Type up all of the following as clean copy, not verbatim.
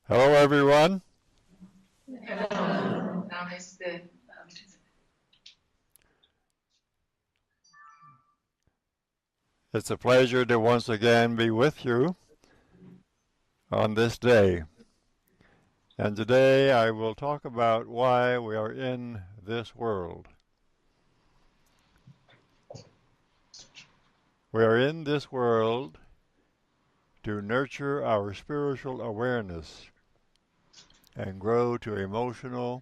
Hello, everyone. Hello. Namaste. It's a pleasure to once again be with you on this day. And today I will talk about why we are in this world. We are in this world to nurture our spiritual awareness and grow to emotional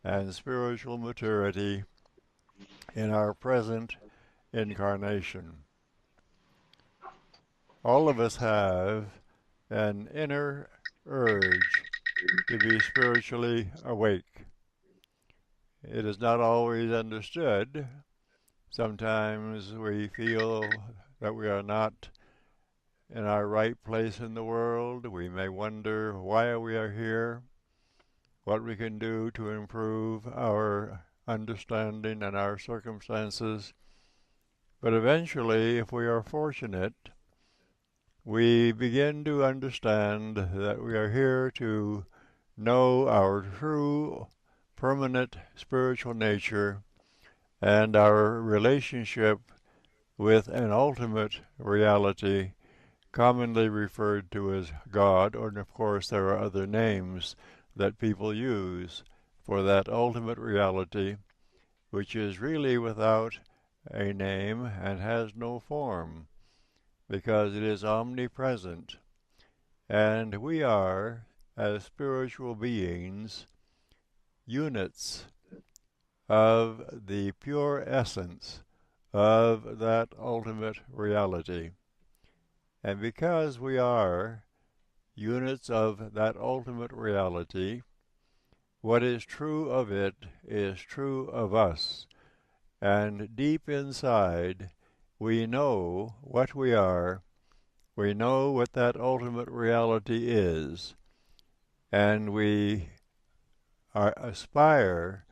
and spiritual maturity in our present incarnation. All of us have an inner urge to be spiritually awake. It is not always understood. Sometimes we feel that we are not in our right place in the world. We may wonder why we are here, what we can do to improve our understanding and our circumstances. But eventually, if we are fortunate, we begin to understand that we are here to know our true, permanent spiritual nature and our relationship with an ultimate reality, commonly referred to as God, or of course there are other names that people use for that ultimate reality, which is really without a name and has no form, because it is omnipresent. And we are, as spiritual beings, units of the pure essence of that ultimate reality. And because we are units of that ultimate reality, what is true of it is true of us. And deep inside, we know what we are, we know what that ultimate reality is, and we aspire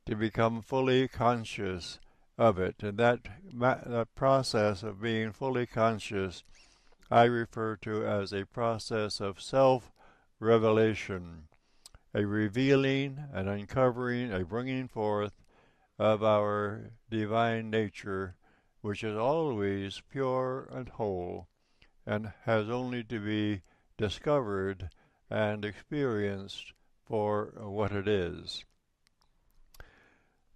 to become fully conscious of it. And that process of being fully conscious I refer to as a process of self-revelation, a revealing, an uncovering, a bringing forth of our divine nature, which is always pure and whole, and has only to be discovered and experienced for what it is.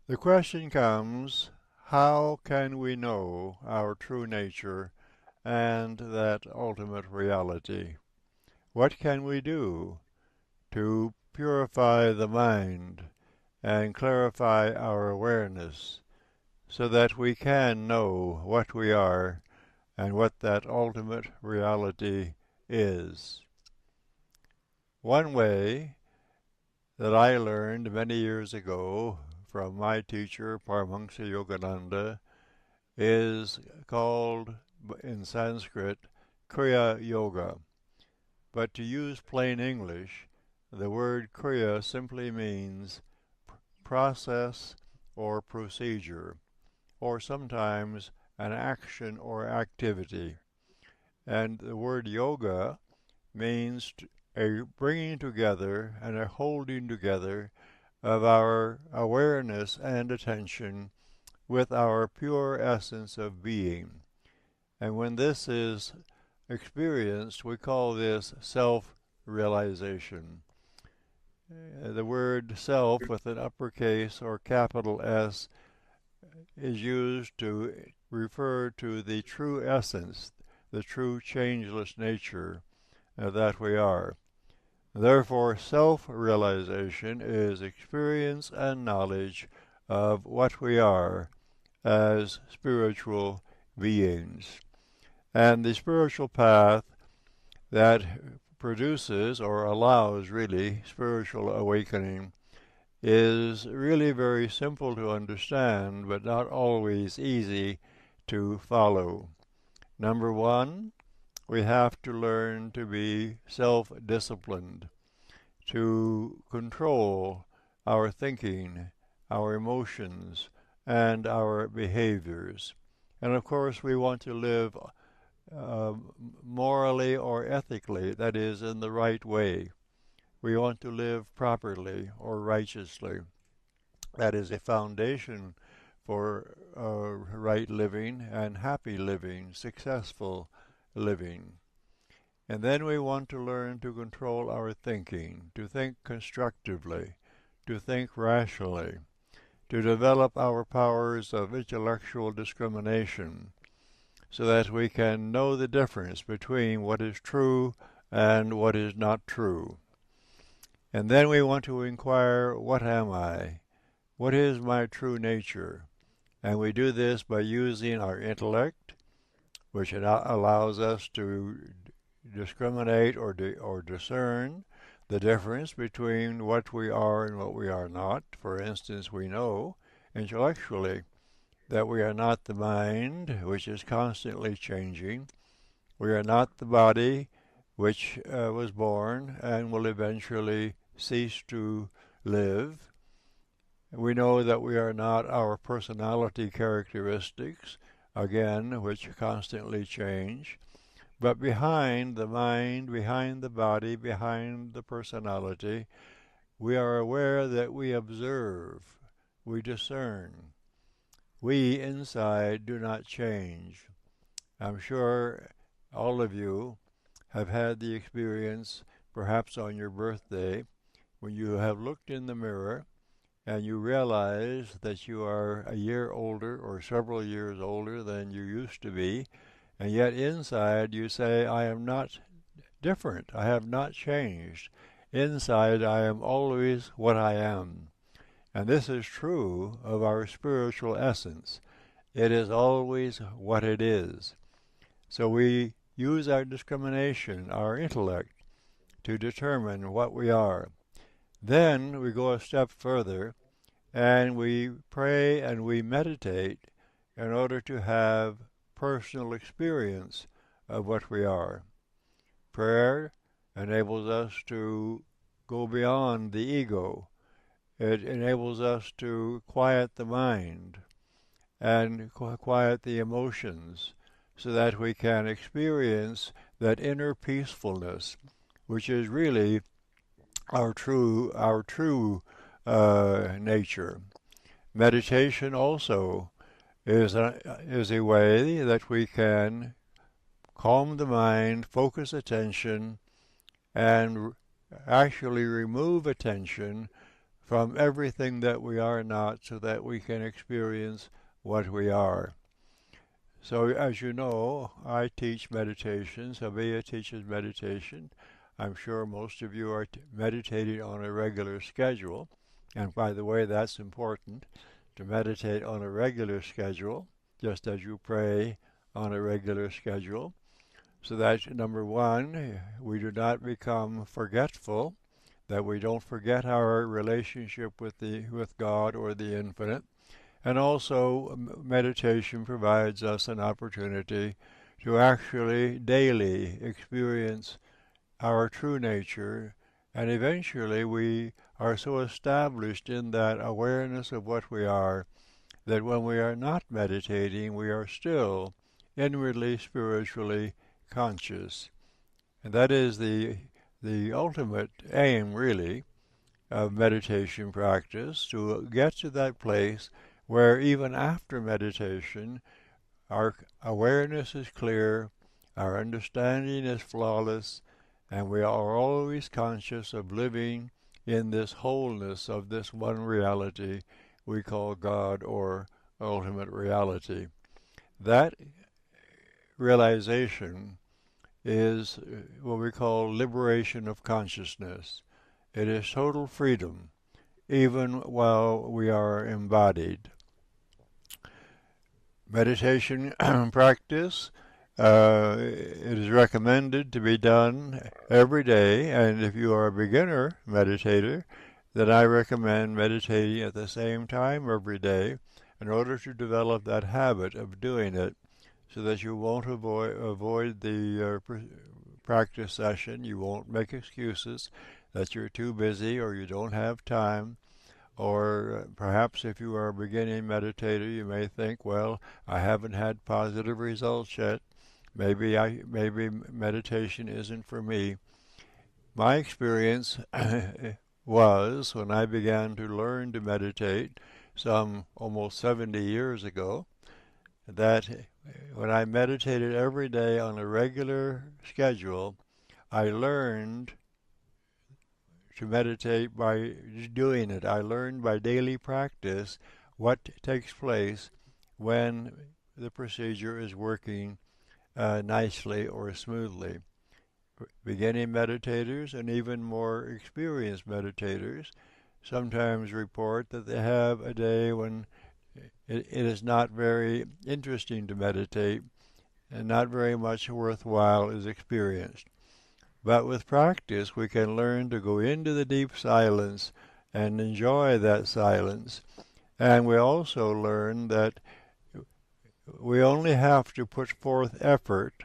The question comes, how can we know our true nature and that ultimate reality? What can we do to purify the mind and clarify our awareness so that we can know what we are and what that ultimate reality is? One way that I learned many years ago from my teacher, Paramahansa Yogananda, is called in Sanskrit Kriya Yoga. But to use plain English, the word Kriya simply means process or procedure, or sometimes an action or activity. And the word yoga means a bringing together and a holding together of our awareness and attention with our pure essence of being. And when this is experienced, we call this self-realization. The word self with an uppercase or capital S is used to refer to the true essence, the true changeless nature that we are. Therefore, self-realization is experience and knowledge of what we are as spiritual beings. And the spiritual path that produces or allows really spiritual awakening is really very simple to understand, but not always easy to follow. Number one, we have to learn to be self-disciplined, to control our thinking, our emotions, and our behaviors. And of course, we want to live morally or ethically, that is, in the right way. we want to live properly or righteously. That is a foundation for right living and happy living, successful living. And then we want to learn to control our thinking, to think constructively, to think rationally, to develop our powers of intellectual discrimination, so that we can know the difference between what is true and what is not true. And then we want to inquire, what am I? What is my true nature? And we do this by using our intellect, which allows us to discriminate or discern the difference between what we are and what we are not. For instance, we know intellectually that we are not the mind, which is constantly changing. We are not the body, which was born and will eventually cease to live. We know that we are not our personality characteristics, again, which constantly change. But behind the mind, behind the body, behind the personality, we are aware that we observe, we discern. We inside do not change. I'm sure all of you have had the experience, perhaps on your birthday, when you have looked in the mirror and you realize that you are a year older or several years older than you used to be, and yet inside you say, I am not different, I have not changed. Inside I am always what I am. And this is true of our spiritual essence. It is always what it is. So we use our discrimination, our intellect, to determine what we are. Then we go a step further and we pray and we meditate in order to have personal experience of what we are. Prayer enables us to go beyond the ego. It enables us to quiet the mind and quiet the emotions so that we can experience that inner peacefulness, which is really our true nature. Meditation also is a way that we can calm the mind, focus attention, and actually remove attention from everything that we are not, so that we can experience what we are. So as you know, I teach meditation. Sabiha teaches meditation. I'm sure most of you are meditating on a regular schedule. And by the way, that's important, to meditate on a regular schedule, just as you pray on a regular schedule, so that, number one, we do not become forgetful, that we don't forget our relationship with God or the infinite. And also, meditation provides us an opportunity to actually daily experience our true nature, and eventually we are so established in that awareness of what we are that when we are not meditating, we are still inwardly, spiritually conscious. And that is the ultimate aim, really, of meditation practice, to get to that place where even after meditation, our awareness is clear, our understanding is flawless, and we are always conscious of living in this wholeness of this one reality we call God or ultimate reality. That realization is what we call liberation of consciousness. It is total freedom, even while we are embodied. Meditation practice, it is recommended to be done every day, and if you are a beginner meditator, then I recommend meditating at the same time every day in order to develop that habit of doing it, so that you won't avoid the practice session. You won't make excuses that you're too busy or you don't have time. Or perhaps if you are a beginning meditator, you may think, well, I haven't had positive results yet. Maybe meditation isn't for me. My experience was when I began to learn to meditate some almost 70 years ago, that when I meditated every day on a regular schedule, I learned to meditate by doing it. I learned by daily practice what takes place when the procedure is working nicely or smoothly. Beginning meditators and even more experienced meditators sometimes report that they have a day when it is not very interesting to meditate and not very much worthwhile is experienced. But with practice, we can learn to go into the deep silence and enjoy that silence. And we also learn that we only have to put forth effort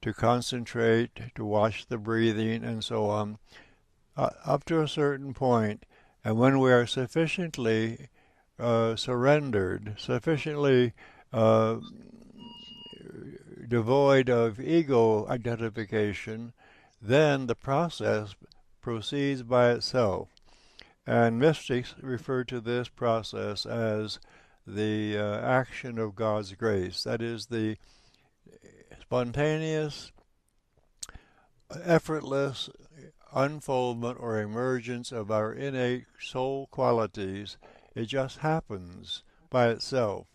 to concentrate, to watch the breathing, and so on, up to a certain point. And when we are sufficiently surrendered, sufficiently devoid of ego identification, then the process proceeds by itself. And mystics refer to this process as the action of God's grace. That is the spontaneous, effortless unfoldment or emergence of our innate soul qualities. It just happens by itself.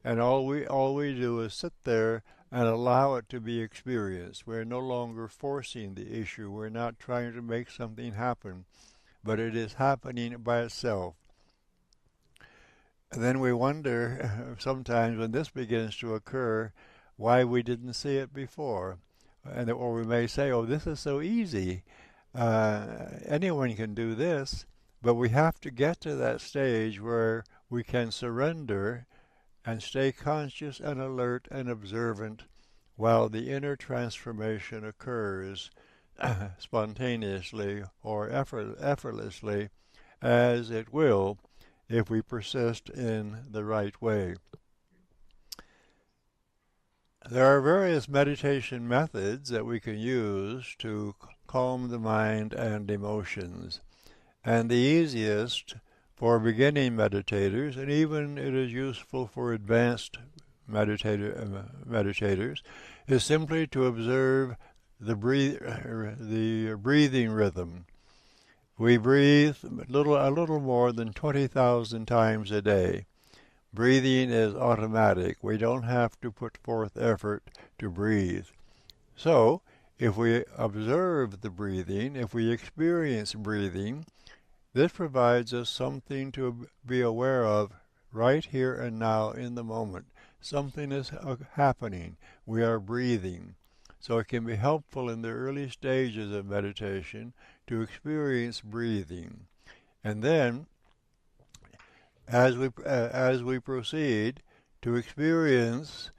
And all we do is sit there and allow it to be experienced. We're no longer forcing the issue. We're not trying to make something happen, but it is happening by itself. And then we wonder sometimes when this begins to occur why we didn't see it before. Or we may say, oh, this is so easy. Anyone can do this. But we have to get to that stage where we can surrender and stay conscious and alert and observant while the inner transformation occurs spontaneously or effortlessly, as it will if we persist in the right way. There are various meditation methods that we can use to calm the mind and emotions. And the easiest for beginning meditators, and even it is useful for advanced meditators, is simply to observe the breathing rhythm. We breathe a little more than 20,000 times a day. Breathing is automatic. We don't have to put forth effort to breathe. So, if we observe the breathing, if we experience breathing, this provides us something to be aware of right here and now in the moment. Something is happening. We are breathing. So it can be helpful in the early stages of meditation to experience breathing. And then, as we proceed, to experience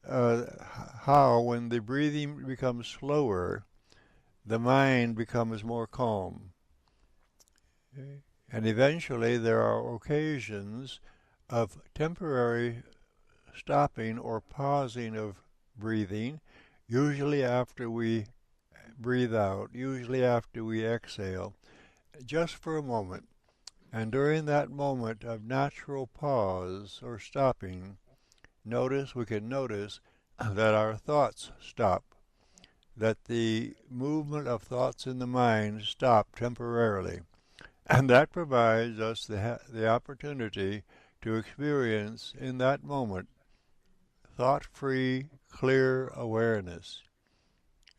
how when the breathing becomes slower, the mind becomes more calm. And eventually there are occasions of temporary stopping or pausing of breathing, usually after we breathe out, usually after we exhale, just for a moment. And during that moment of natural pause or stopping, we can notice that our thoughts stop, that the movement of thoughts in the mind stop temporarily. And that provides us the opportunity to experience in that moment thought-free, clear awareness.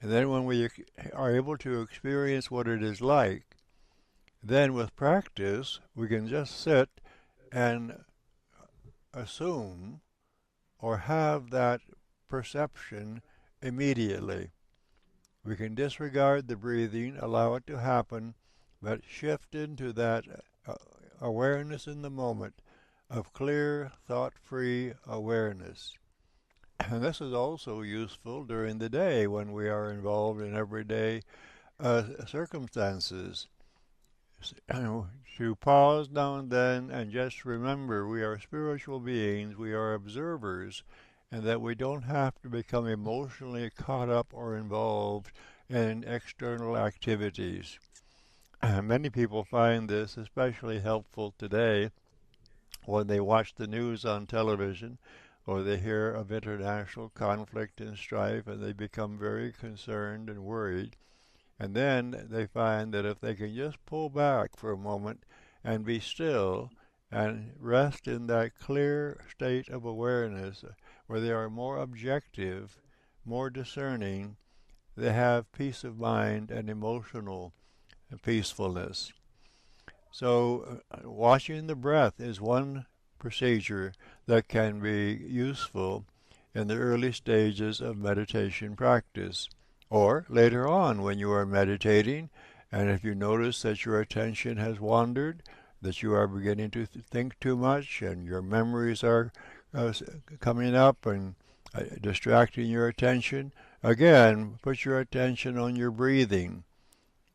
And then when we are able to experience what it is like, then with practice, we can just sit and assume or have that perception immediately. We can disregard the breathing, allow it to happen, but shift into that awareness in the moment of clear, thought-free awareness. And this is also useful during the day when we are involved in everyday circumstances. To pause now and then and just remember we are spiritual beings, we are observers, and that we don't have to become emotionally caught up or involved in external activities. Many people find this especially helpful today when they watch the news on television or they hear of international conflict and strife, and they become very concerned and worried. And then they find that if they can just pull back for a moment and be still and rest in that clear state of awareness where they are more objective, more discerning, they have peace of mind and emotional peacefulness. So watching the breath is one procedure that can be useful in the early stages of meditation practice. Or later on when you are meditating, and if you notice that your attention has wandered, that you are beginning to think too much and your memories are coming up and distracting your attention, again, put your attention on your breathing.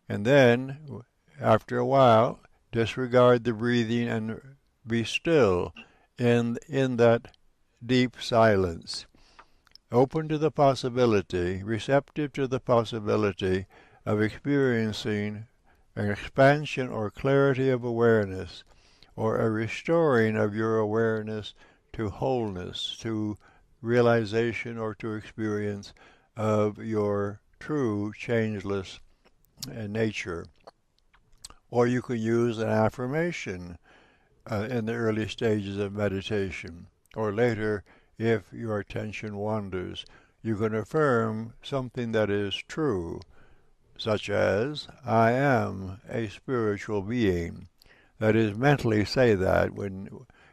And then, after a while, disregard the breathing and be still in that deep silence. Open to the possibility, receptive to the possibility of experiencing an expansion or clarity of awareness, or a restoring of your awareness to wholeness, to realization or to experience of your true changeless nature. Or you can use an affirmation in the early stages of meditation, or later if your attention wanders. You can affirm something that is true, such as, I am a spiritual being. That is, mentally say that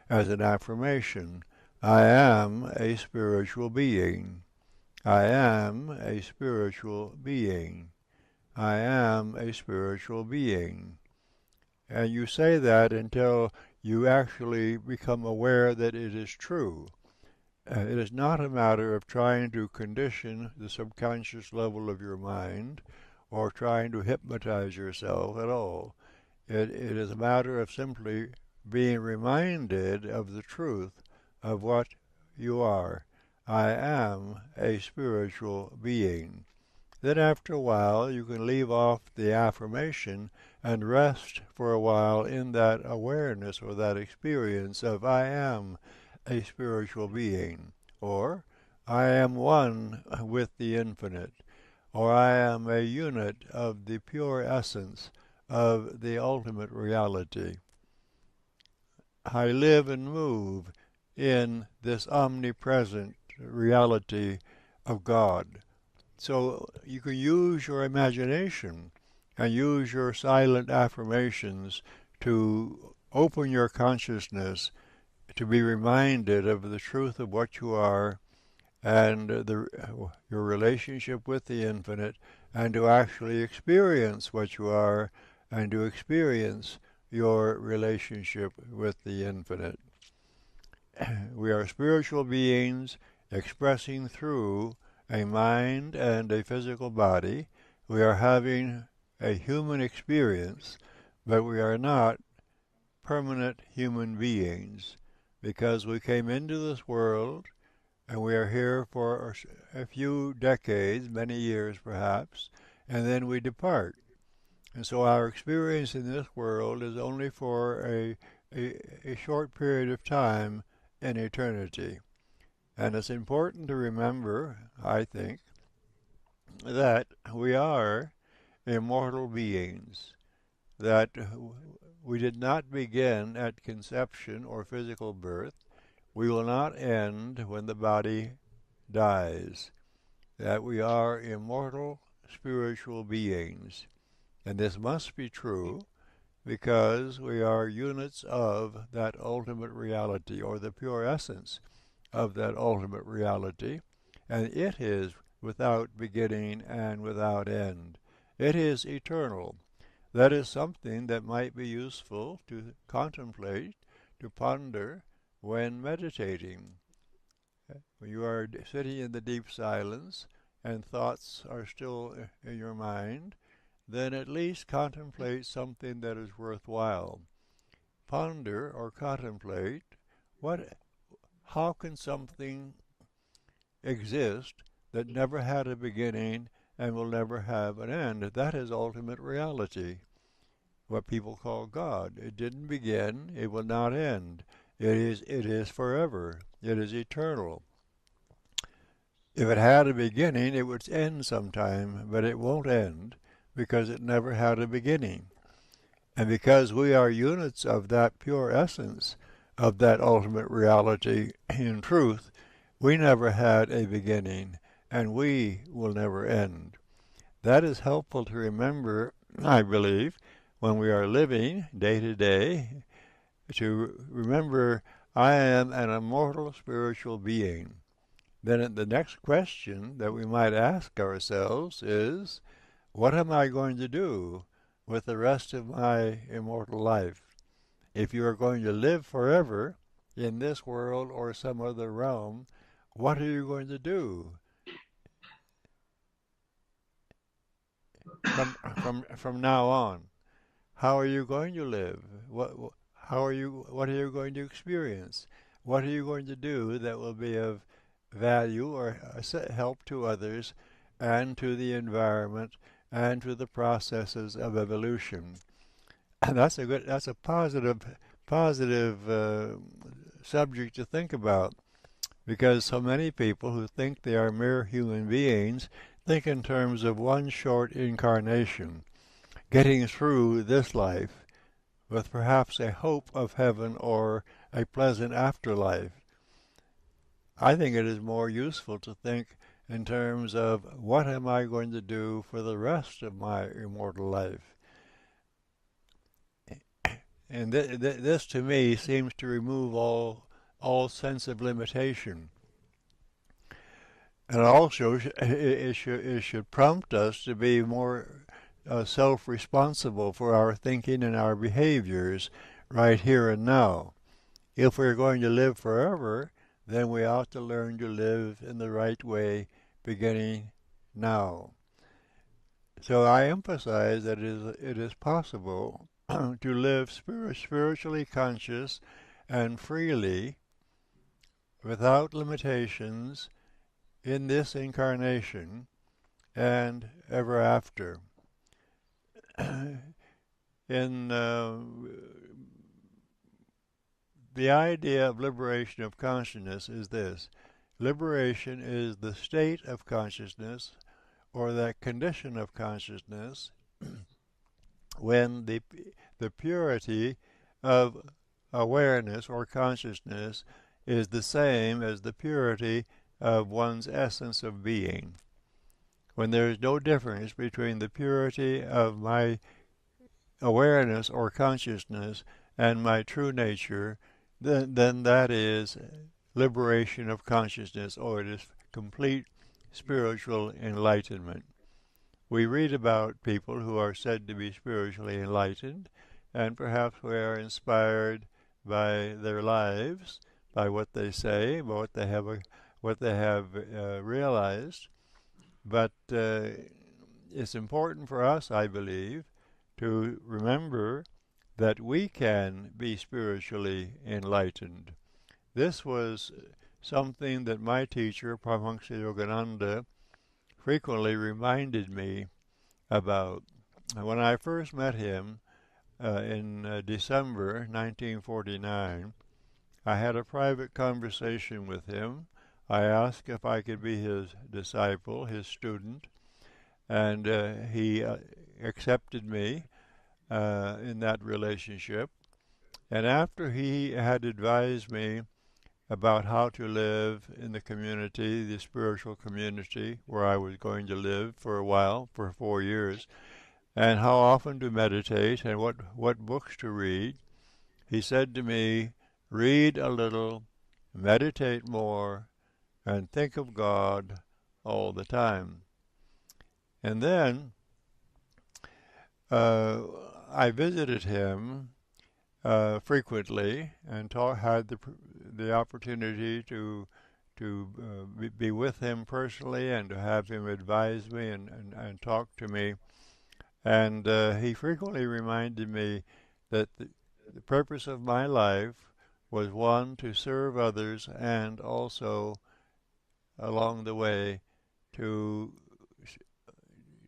as an affirmation. I am a spiritual being. I am a spiritual being. I am a spiritual being. And you say that until you actually become aware that it is true. It is not a matter of trying to condition the subconscious level of your mind or trying to hypnotize yourself at all. It is a matter of simply being reminded of the truth of what you are. I am a spiritual being. Then after a while you can leave off the affirmation and rest for a while in that awareness or that experience of I am a spiritual being, or I am one with the infinite, or I am a unit of the pure essence of the ultimate reality. I live and move in this omnipresent reality of God. So you can use your imagination and use your silent affirmations to open your consciousness to be reminded of the truth of what you are and your relationship with the infinite, and to actually experience what you are and to experience your relationship with the infinite. We are spiritual beings expressing through a mind and a physical body. We are having a human experience, but we are not permanent human beings because we came into this world and we are here for a few decades, many years perhaps, and then we depart. And so our experience in this world is only for a short period of time in eternity. And it's important to remember, I think, that we are immortal beings, that we did not begin at conception or physical birth. We will not end when the body dies, that we are immortal spiritual beings. And this must be true because we are units of that ultimate reality, or the pure essence of that ultimate reality, and it is without beginning and without end. It is eternal. That is something that might be useful to contemplate, to ponder when meditating. When you are sitting in the deep silence and thoughts are still in your mind, then at least contemplate something that is worthwhile. Ponder or contemplate how can something exist that never had a beginning and will never have an end. That is ultimate reality, what people call God. It didn't begin, it will not end. It is forever. It is eternal. If it had a beginning, it would end sometime, but it won't end because it never had a beginning. And because we are units of that pure essence, of that ultimate reality in truth, we never had a beginning, and we will never end. That is helpful to remember, I believe, when we are living day to day, to remember I am an immortal spiritual being. Then the next question that we might ask ourselves is, what am I going to do with the rest of my immortal life? If you are going to live forever in this world or some other realm, what are you going to do from now on? How are you going to live? What are you going to experience? What are you going to do that will be of value or help to others and to the environment and to the processes of evolution? And that's a positive subject to think about, because so many people who think they are mere human beings think in terms of one short incarnation, getting through this life with perhaps a hope of heaven or a pleasant afterlife. I think it is more useful to think in terms of what am I going to do for the rest of my immortal life. And this to me seems to remove all sense of limitation. And also it should prompt us to be more self-responsible for our thinking and our behaviors right here and now. If we're going to live forever, then we ought to learn to live in the right way beginning now. So I emphasize that it is possible to live spiritually conscious and freely without limitations in this incarnation and ever after. In the idea of liberation of consciousness is this. Liberation is the state of consciousness or that condition of consciousness when the purity of awareness or consciousness is the same as the purity of one's essence of being. When there is no difference between the purity of my awareness or consciousness and my true nature, then that is liberation of consciousness, or it is complete spiritual enlightenment. We read about people who are said to be spiritually enlightened, and perhaps we are inspired by their lives, by what they say, by what they have realized. But it's important for us, I believe, to remember that we can be spiritually enlightened. This was something that my teacher, Paramahansa Yogananda, frequently reminded me about. When I first met him in December 1949, I had a private conversation with him. I asked if I could be his disciple, his student, and he accepted me in that relationship. And after he had advised me about how to live in the community, the spiritual community where I was going to live for a while, for 4 years, and how often to meditate and what books to read, he said to me, read a little, meditate more, and think of God all the time. And then I visited him frequently and had the opportunity to be with him personally and to have him advise me and talk to me. And he frequently reminded me that the purpose of my life was, one, to serve others, and also along the way to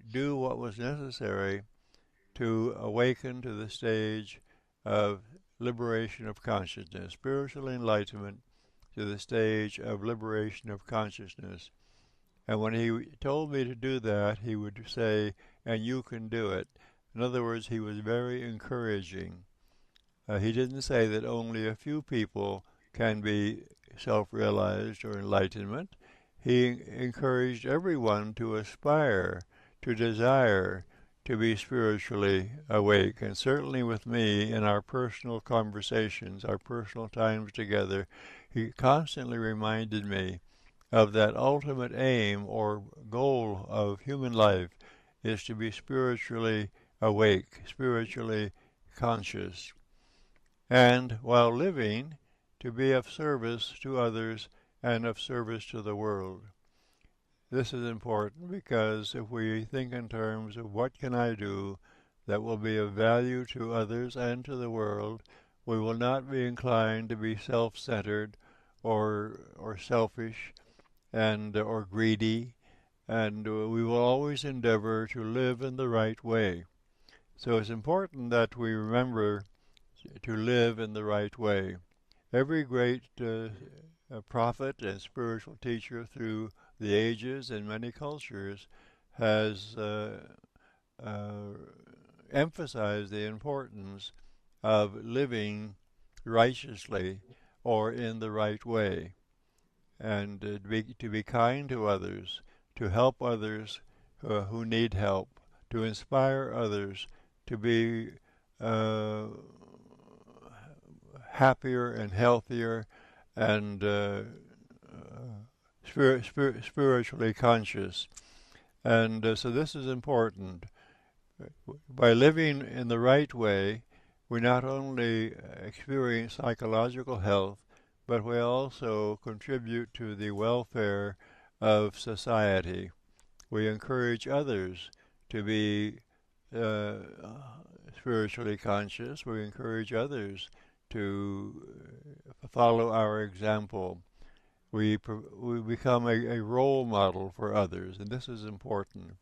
do what was necessary to awaken to the stage of liberation of consciousness, spiritual enlightenment to the stage of liberation of consciousness. And when he told me to do that, he would say, and you can do it. In other words, he was very encouraging. He didn't say that only a few people can be self-realized or enlightenment. He encouraged everyone to aspire, to desire, to be spiritually awake. And certainly with me, in our personal conversations, our personal times together, he constantly reminded me of that ultimate aim or goal of human life is to be spiritually awake, spiritually conscious, and while living, to be of service to others and of service to the world. This is important because if we think in terms of what can I do that will be of value to others and to the world, we will not be inclined to be self-centered or selfish and or greedy, and we will always endeavor to live in the right way. So it's important that we remember to live in the right way. Every great prophet and spiritual teacher through the ages and many cultures has emphasized the importance of living righteously or in the right way, and to be kind to others, to help others who need help, to inspire others to be happier and healthier and spiritually conscious. And so this is important. By living in the right way, we not only experience psychological health, but we also contribute to the welfare of society. We encourage others to be spiritually conscious. We encourage others to follow our example. We become a role model for others, and this is important.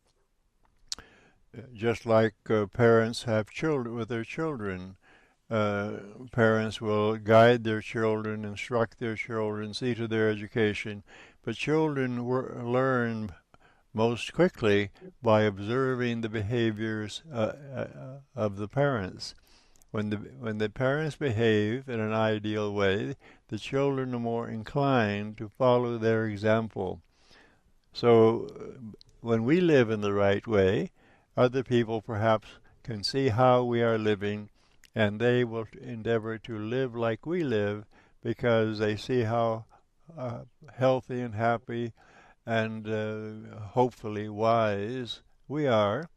Just like parents have children with their children, parents will guide their children, instruct their children, see to their education, but children learn most quickly by observing the behaviors of the parents. When the parents behave in an ideal way, the children are more inclined to follow their example. So when we live in the right way, other people perhaps can see how we are living, and they will endeavor to live like we live because they see how healthy and happy and hopefully wise we are,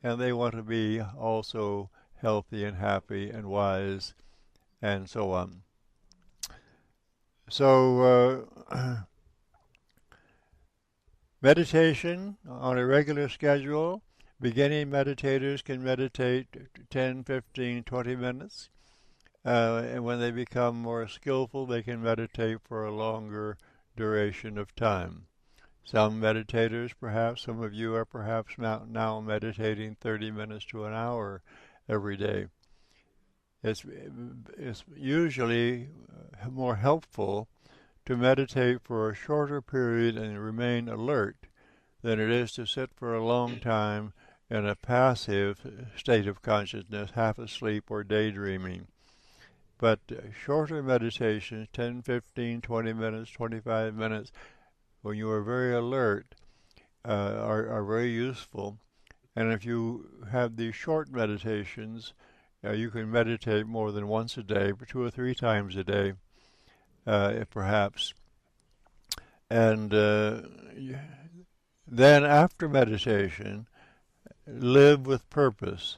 and they want to be also healthy and happy and wise and so on. So meditation on a regular schedule. Beginning meditators can meditate 10, 15, 20 minutes. And when they become more skillful, they can meditate for a longer duration of time. Some meditators, perhaps, some of you are perhaps now meditating 30 minutes to an hour every day. It's usually more helpful to meditate for a shorter period and remain alert than it is to sit for a long time in a passive state of consciousness, half asleep or daydreaming. But shorter meditations, 10, 15, 20 minutes, 25 minutes, when you are very alert, are very useful. And if you have these short meditations, you can meditate more than once a day, 2 or 3 times a day, perhaps. And then after meditation, live with purpose.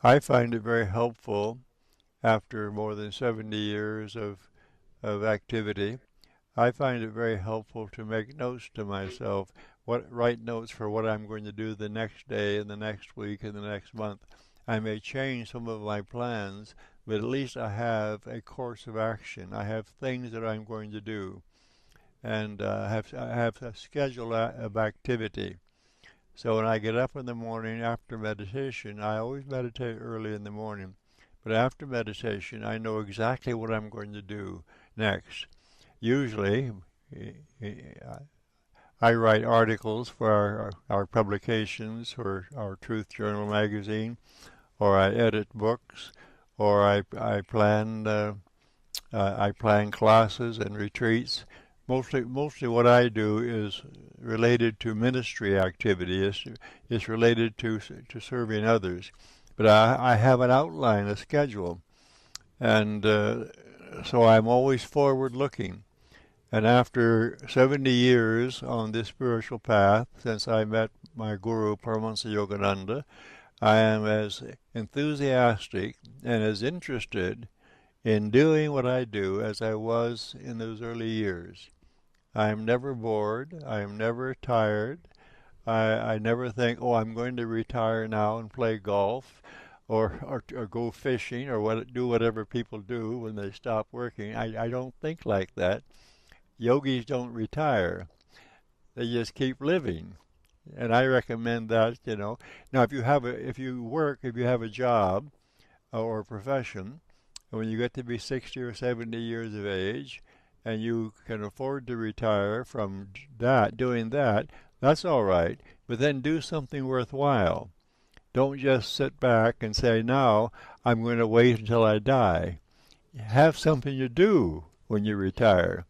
I find it very helpful after more than 70 years of activity. I find it very helpful to make notes to myself, write notes for what I'm going to do the next day and the next week and the next month. I may change some of my plans, but at least I have a course of action. I have things that I'm going to do, and I have a schedule of activity. So when I get up in the morning after meditation, I always meditate early in the morning. But after meditation, I know exactly what I'm going to do next. Usually, I write articles for our publications, or our Truth Journal magazine, or I edit books, or I plan classes and retreats. Mostly what I do is related to ministry activity. It's related to serving others. But I have an outline, a schedule, and so I'm always forward looking. And after 70 years on this spiritual path, since I met my guru, Paramahansa Yogananda, I am as enthusiastic and as interested in doing what I do as I was in those early years. I am never bored. I am never tired. I never think, oh, I'm going to retire now and play golf or go fishing or do whatever people do when they stop working. I don't think like that. Yogis don't retire. They just keep living. And I recommend that, Now, if you have a job or a profession, and when you get to be 60 or 70 years of age, and you can afford to retire from doing that, that's all right. But then do something worthwhile. Don't just sit back and say, now I'm going to wait until I die. Have something to do when you retire.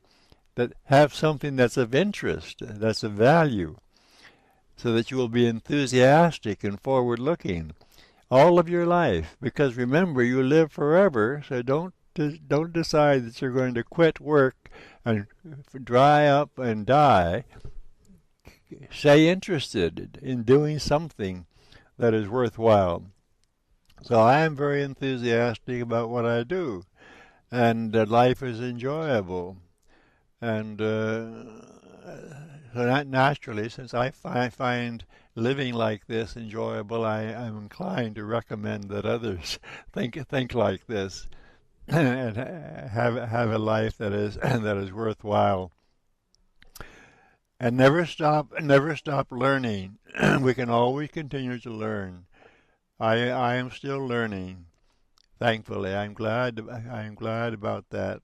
Have something that's of interest, that's of value, so that you will be enthusiastic and forward-looking all of your life. Because remember, you live forever, so don't decide that you're going to quit work and dry up and die. Stay interested in doing something that is worthwhile. So I am very enthusiastic about what I do, and life is enjoyable. And so naturally, since I find living like this enjoyable, I'm inclined to recommend that others think like this and have a life that is worthwhile. And never stop learning. We can always continue to learn. I am still learning. Thankfully, I'm glad about that.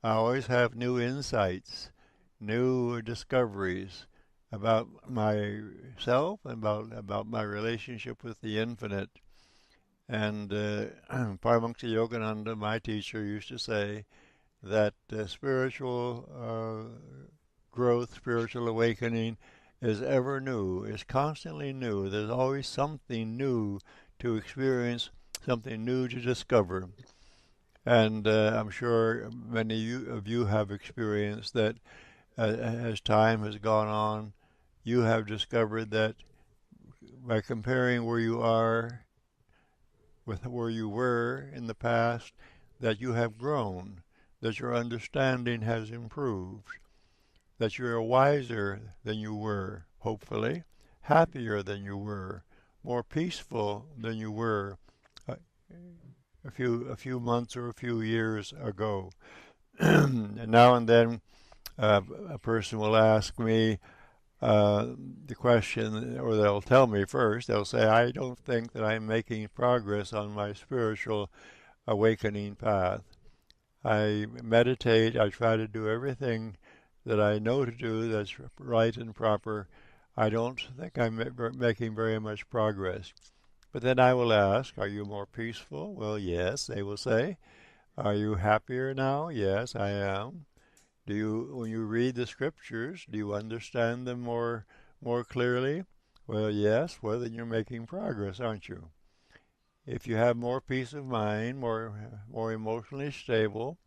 I always have new insights, new discoveries about myself and about my relationship with the infinite. And Paramahansa Yogananda, my teacher, used to say that spiritual growth, spiritual awakening is ever new, is constantly new. There's always something new to experience, something new to discover. And I'm sure many of you have experienced that as time has gone on, you have discovered that by comparing where you are with where you were in the past, that you have grown, that your understanding has improved, that you are wiser than you were, hopefully, happier than you were, more peaceful than you were a few months or a few years ago. And now and then a person will ask me the question, or they'll tell me first, they'll say, I don't think that I'm making progress on my spiritual awakening path. I meditate, I try to do everything that I know to do that's right and proper. I don't think I'm making very much progress. But then I will ask, are you more peaceful? Well, yes, they will say. Are you happier now? Yes, I am. When you read the scriptures, do you understand them more clearly? Well, yes. Well, then you're making progress, aren't you? If you have more peace of mind, more emotionally stable,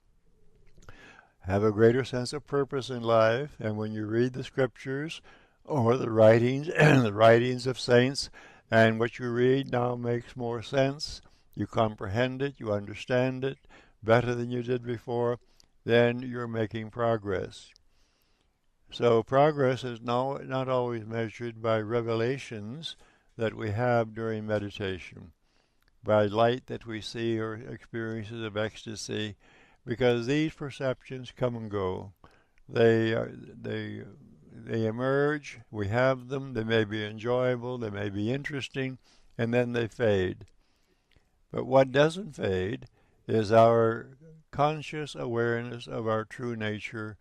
have a greater sense of purpose in life, and when you read the scriptures or the writings the writings of saints, and what you read now makes more sense, you comprehend it, you understand it better than you did before, then you're making progress. So progress is not always measured by revelations that we have during meditation, by light that we see or experiences of ecstasy, because these perceptions come and go. They they emerge, we have them, they may be enjoyable, they may be interesting, and then they fade. But what doesn't fade is our conscious awareness of our true nature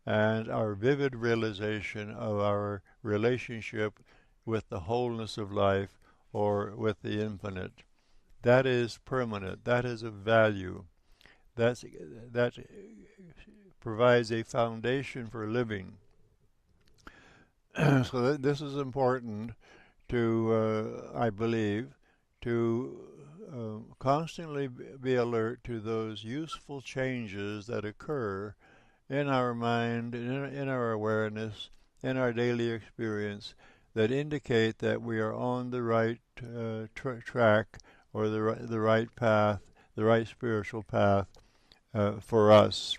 and our vivid realization of our relationship with the wholeness of life or with the infinite. That is permanent. That is of value. That provides a foundation for living. So this is important to, I believe, to constantly be alert to those useful changes that occur in our mind, in our awareness, in our daily experience, that indicate that we are on the right track or the right path, the right spiritual path for us.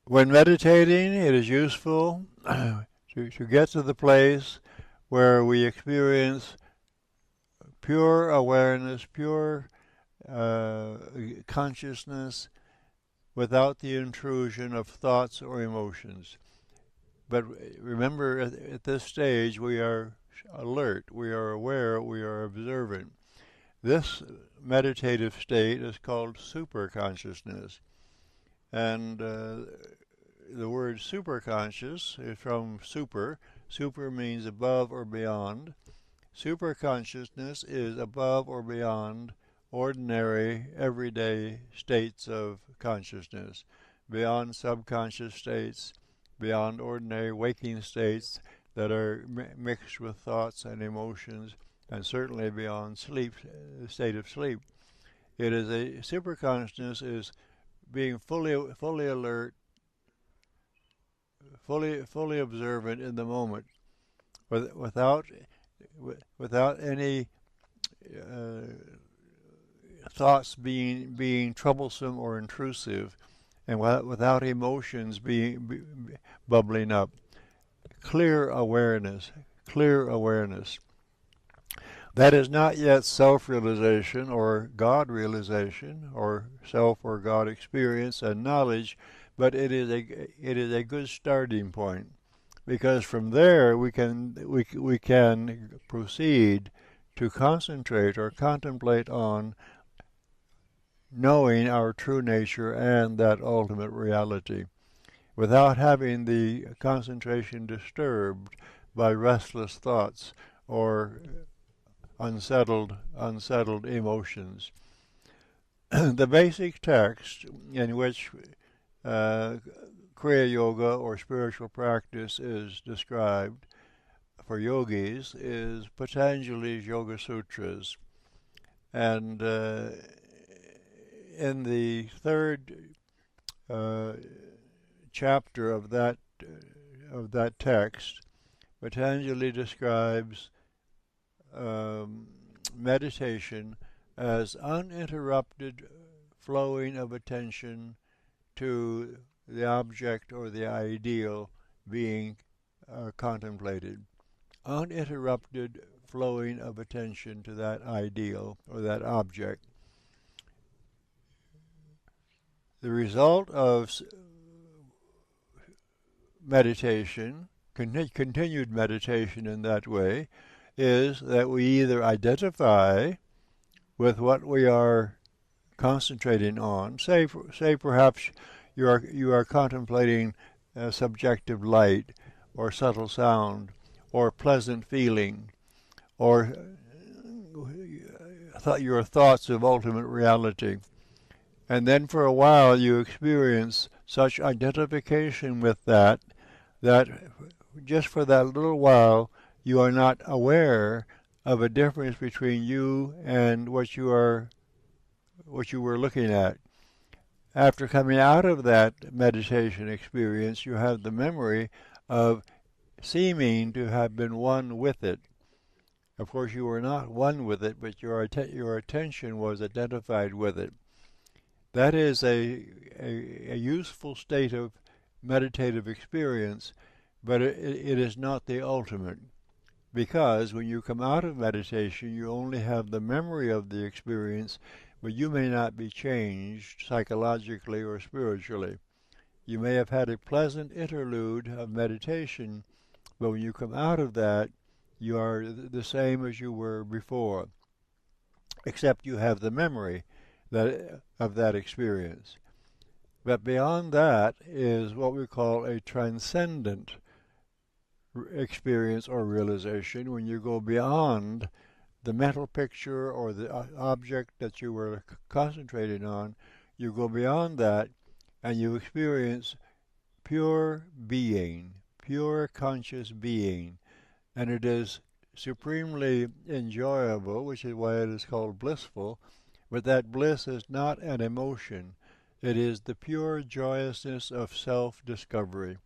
When meditating, it is useful to get to the place where we experience pure awareness, pure consciousness, without the intrusion of thoughts or emotions. But remember, at this stage, we are alert, we are aware, we are observant. This meditative state is called superconsciousness. And the word superconscious is from super. Super means above or beyond. Superconsciousness is above or beyond ordinary, everyday states of consciousness, beyond subconscious states, beyond ordinary waking states that are mixed with thoughts and emotions, and certainly beyond sleep, state of sleep. It is a superconsciousness is being fully alert, fully observant in the moment, without any thoughts being troublesome or intrusive, and without emotions bubbling up. Clear awareness. That is not yet self-realization or God realization or self or God experience and knowledge, but it is a good starting point, because from there we can proceed to concentrate or contemplate on knowing our true nature and that ultimate reality, without having the concentration disturbed by restless thoughts or unsettled emotions. The basic text in which Kriya Yoga or spiritual practice is described for yogis is Patanjali's Yoga Sutras. And in the third chapter of that text, Patanjali describes meditation as uninterrupted flowing of attention to the object or the ideal being contemplated. Uninterrupted flowing of attention to that ideal or that object. The result of meditation, continued meditation in that way, is that we either identify with what we are concentrating on. Say perhaps you are contemplating subjective light or subtle sound or pleasant feeling or your thoughts of ultimate reality. And then for a while you experience such identification with that just for that little while you are not aware of a difference between you and what you were looking at. After coming out of that meditation experience, you have the memory of seeming to have been one with it. Of course, you were not one with it, but your attention was identified with it. That is a useful state of meditative experience, but it is not the ultimate. Because when you come out of meditation, you only have the memory of the experience, but you may not be changed psychologically or spiritually. You may have had a pleasant interlude of meditation, but when you come out of that, you are the same as you were before, except you have the memory of that experience. But beyond that is what we call a transcendent experience or realization, when you go beyond the mental picture or the object that you were concentrating on. You go beyond that and you experience pure being, pure conscious being. And it is supremely enjoyable, which is why it is called blissful. But that bliss is not an emotion. It is the pure joyousness of self-discovery.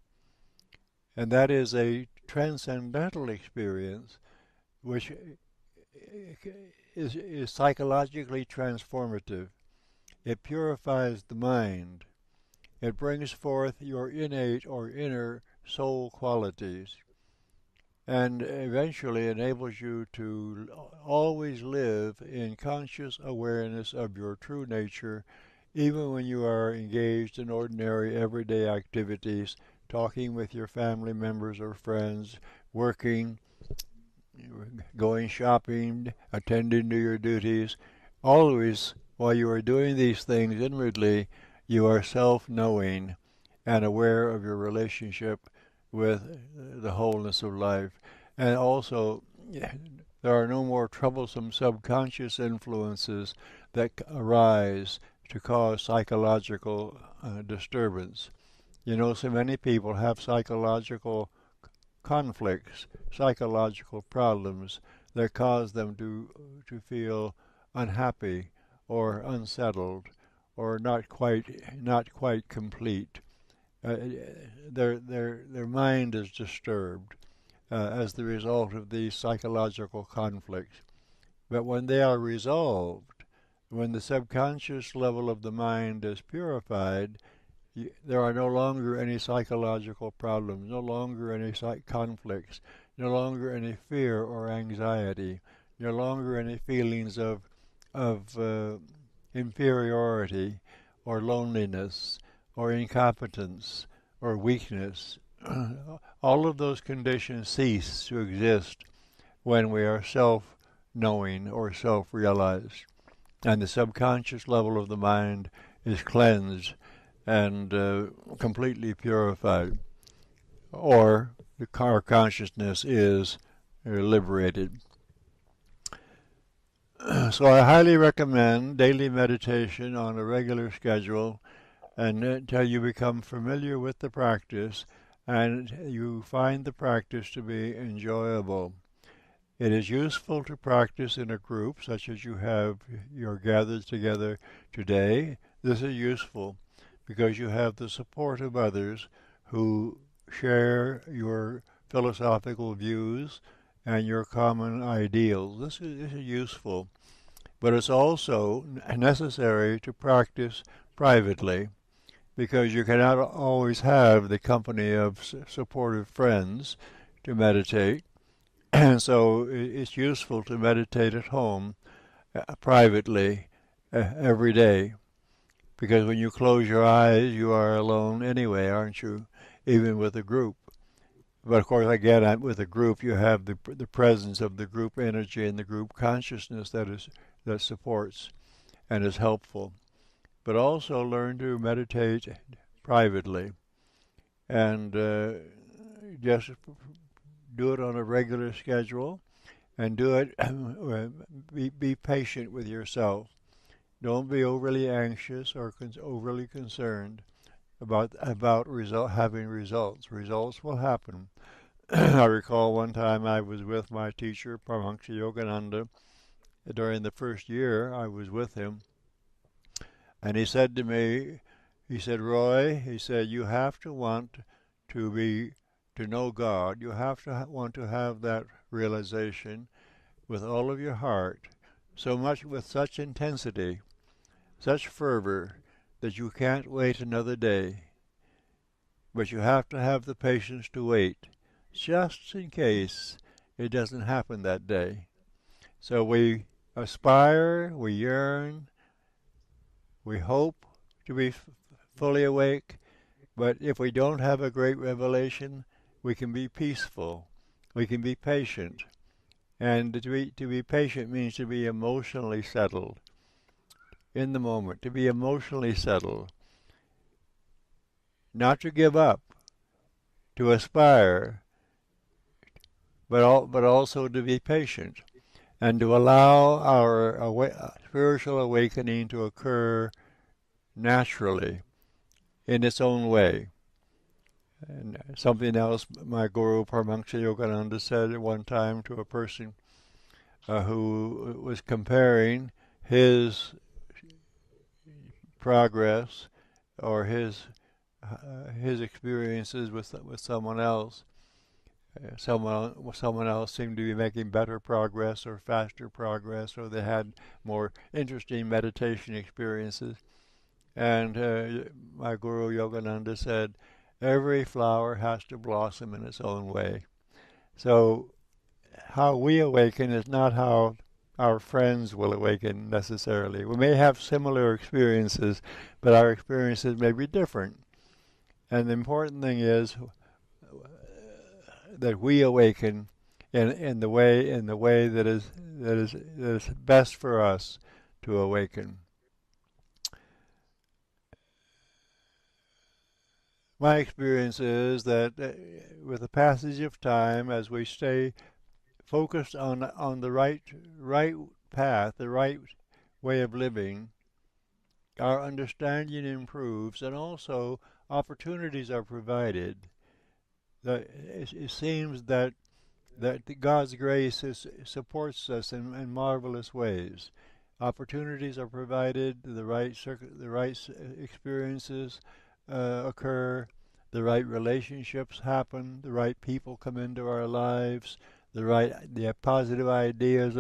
And that is a transcendental experience which is psychologically transformative. It purifies the mind. It brings forth your innate or inner soul qualities, and eventually enables you to always live in conscious awareness of your true nature, even when you are engaged in ordinary everyday activities, talking with your family members or friends, working, going shopping, attending to your duties. Always, while you are doing these things inwardly, you are self-knowing and aware of your relationship with the wholeness of life. And also, there are no more troublesome subconscious influences that arise to cause psychological disturbance. You know, so many people have psychological conflicts, psychological problems that cause them to feel unhappy or unsettled or not quite complete. Their mind is disturbed as the result of these psychological conflicts. But when they are resolved, when the subconscious level of the mind is purified, there are no longer any psychological problems, no longer any conflicts, no longer any fear or anxiety, no longer any feelings of inferiority or loneliness or incompetence or weakness. All of those conditions cease to exist when we are self-knowing or self-realized, and the subconscious level of the mind is cleansed and completely purified, or our consciousness is liberated. So I highly recommend daily meditation on a regular schedule, and until you become familiar with the practice and you find the practice to be enjoyable. It is useful to practice in a group such as you're gathered together today. This is useful because you have the support of others who share your philosophical views and your common ideals. This is useful, but it's also necessary to practice privately, because you cannot always have the company of supportive friends to meditate, and so it's useful to meditate at home privately every day. Because when you close your eyes, you are alone anyway, aren't you? Even with a group. But of course, again, with a group, you have the presence of the group energy and the group consciousness that supports and is helpful. But also learn to meditate privately, and just do it on a regular schedule, and do it. Be patient with yourself. Don't be overly anxious or overly concerned about having results. Results will happen. I recall one time I was with my teacher, Paramahansa Yogananda. During the first year I was with him, and he said to me, he said, Roy, he said, you have to want to know God. You have to want to have that realization with all of your heart, so much, with such intensity, such fervor, that you can't wait another day. But you have to have the patience to wait, just in case it doesn't happen that day. So we aspire, we yearn, we hope to be fully awake, But if we don't have a great revelation, we can be peaceful. We can be patient. And to be patient means to be emotionally settled in the moment, to be emotionally settled. Not to give up, to aspire, but also to be patient and to allow our spiritual awakening to occur naturally in its own way. And something else my Guru Paramahansa Yogananda said at one time to a person who was comparing his progress or his experiences with someone else. Someone else seemed to be making better progress or faster progress, or they had more interesting meditation experiences. And my Guru Yogananda said, every flower has to blossom in its own way. So how we awaken is not how our friends will awaken necessarily. We may have similar experiences, but our experiences may be different. And the important thing is that we awaken in the way that is best for us to awaken. My experience is that with the passage of time, as we stay focused on the right path, the right way of living, our understanding improves, and also opportunities are provided. It seems that God's grace supports us in marvelous ways. Opportunities are provided, the right experiences occur, the right relationships happen, the right people come into our lives, the positive ideas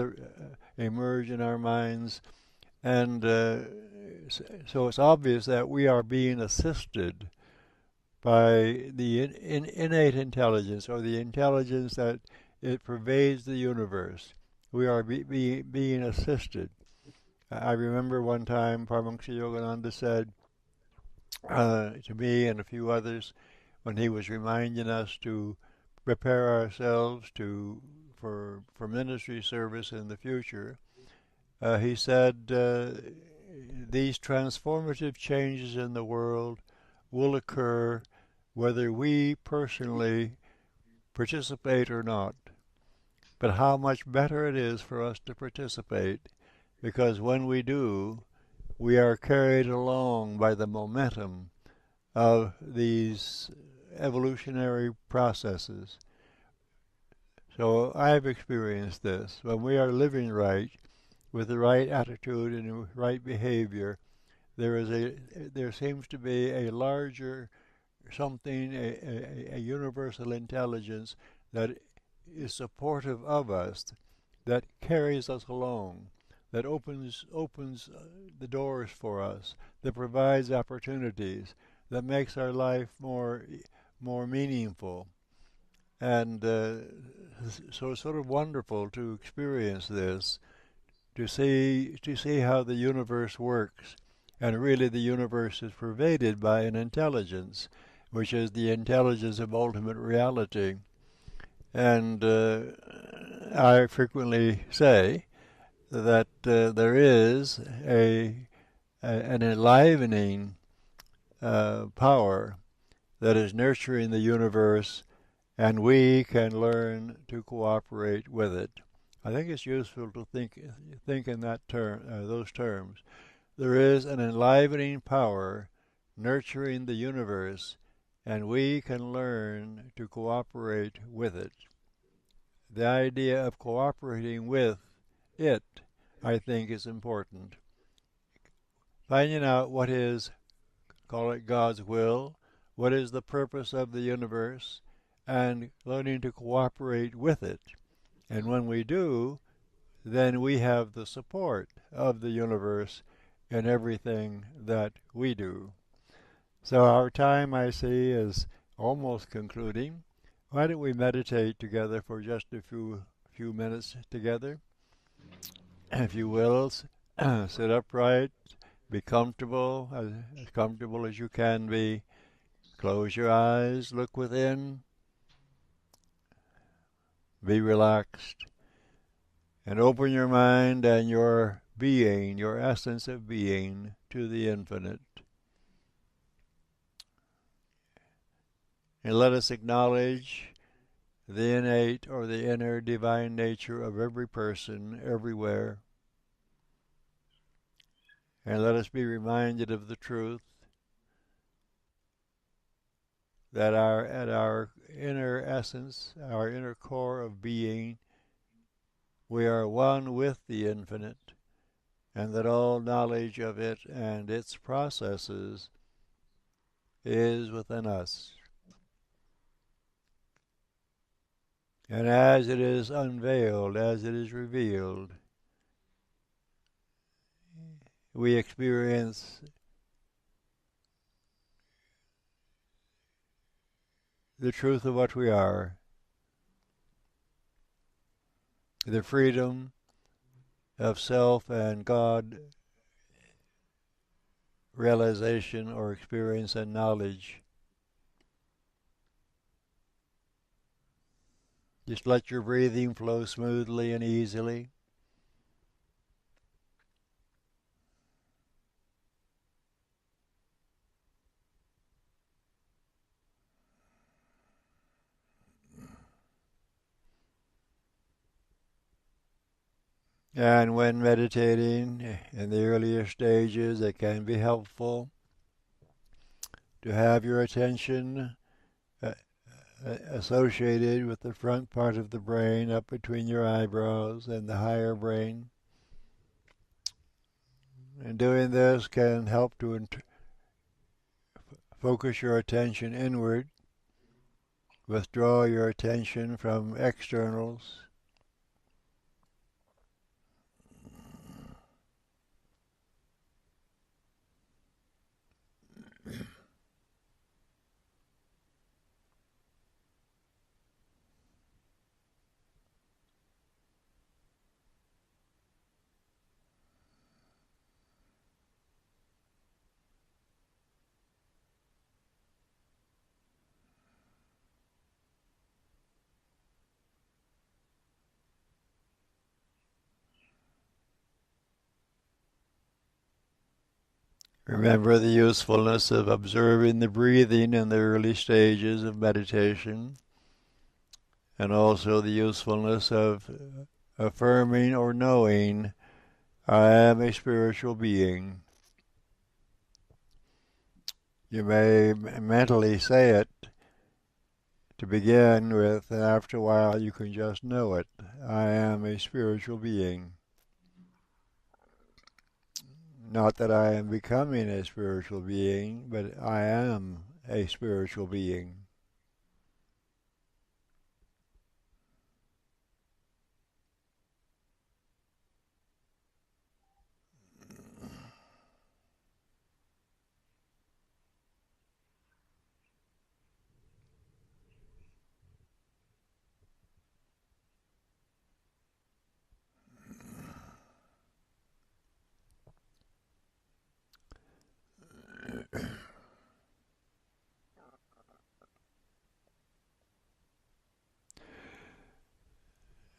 emerge in our minds, and so it's obvious that we are being assisted by the innate intelligence, or the intelligence that it pervades the universe. We are being assisted. I remember one time Paramahansa Yogananda said to me and a few others, when he was reminding us to prepare ourselves for ministry service in the future, he said, these transformative changes in the world will occur whether we personally participate or not. But how much better it is for us to participate, because when we do, we are carried along by the momentum of these evolutionary processes. So I've experienced this. When we are living right, with the right attitude and the right behavior, there seems to be a larger something, a universal intelligence that is supportive of us, that carries us along, that opens the doors for us, that provides opportunities, that makes our life more meaningful. And so it's sort of wonderful to experience this, to see how the universe works. And really the universe is pervaded by an intelligence, which is the intelligence of ultimate reality. And I frequently say that there is an enlivening power that is nurturing the universe, and we can learn to cooperate with it. I think it's useful to think in those terms. There is an enlivening power nurturing the universe, and we can learn to cooperate with it. The idea of cooperating with it, I think, is important. Finding out what is, call it God's will, what is the purpose of the universe, and learning to cooperate with it. And when we do, then we have the support of the universe in everything that we do. So our time, I see, is almost concluding. Why don't we meditate together for just a few minutes together? If you will, sit upright, be comfortable as you can be. Close your eyes, look within, be relaxed, and open your mind and your being, your essence of being, to the infinite. And let us acknowledge the innate or the inner divine nature of every person, everywhere. And let us be reminded of the truth that at our inner essence, our inner core of being, we are one with the infinite, and that all knowledge of it and its processes is within us. And as it is unveiled, as it is revealed, we experience the truth of what we are, the freedom of self and God realization or experience and knowledge. Just let your breathing flow smoothly and easily. And when meditating in the earlier stages, it can be helpful to have your attention associated with the front part of the brain up between your eyebrows and the higher brain. And doing this can help to focus your attention inward, withdraw your attention from externals. Remember the usefulness of observing the breathing in the early stages of meditation, and also the usefulness of affirming or knowing, I am a spiritual being. You may mentally say it to begin with, and after a while you can just know it. I am a spiritual being. Not that I am becoming a spiritual being, but I am a spiritual being.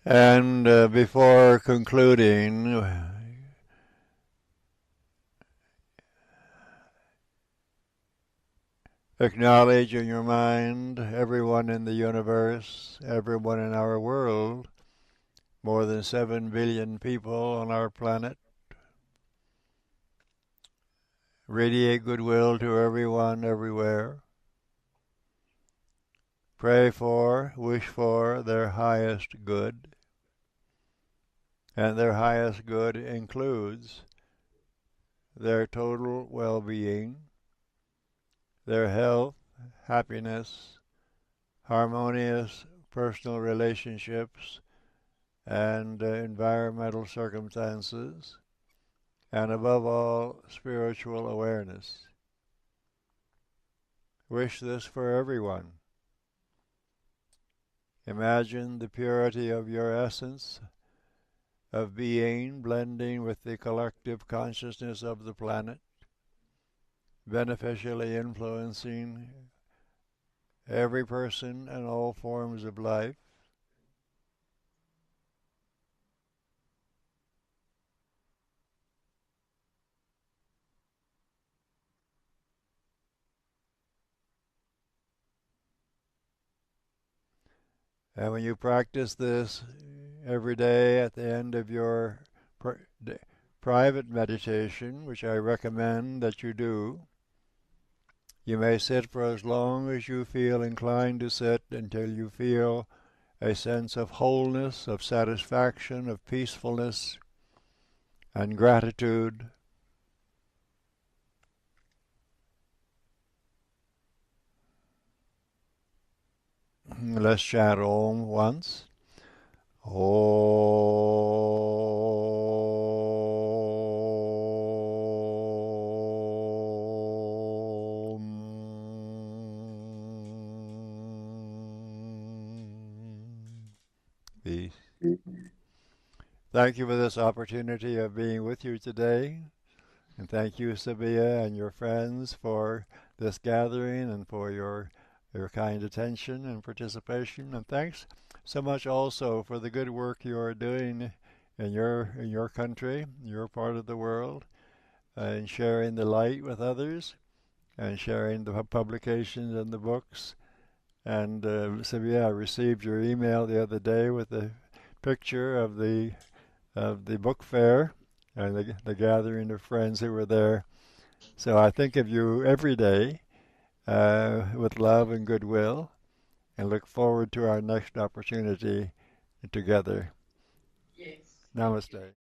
And before concluding, acknowledge in your mind everyone in the universe, everyone in our world, more than 7 billion people on our planet. Radiate goodwill to everyone, everywhere. Pray for, wish for their highest good. And their highest good includes their total well-being, their health, happiness, harmonious personal relationships, and environmental circumstances, and above all, spiritual awareness. Wish this for everyone. Imagine the purity of your essence of being blending with the collective consciousness of the planet, beneficially influencing every person and all forms of life. And when you practice this every day at the end of your private meditation, which I recommend that you do, you may sit for as long as you feel inclined to sit until you feel a sense of wholeness, of satisfaction, of peacefulness, and gratitude. Let's chant Om once. Peace. Thank you for this opportunity of being with you today. And thank you, Sabiha, and your friends for this gathering and for your kind attention and participation. And thanks so much also for the good work you are doing in your country, your part of the world, in sharing the light with others and sharing the publications and the books. And Sabiha, I received your email the other day with a picture of the book fair and the gathering of friends who were there. So I think of you every day with love and goodwill, and look forward to our next opportunity together. Yes. Namaste.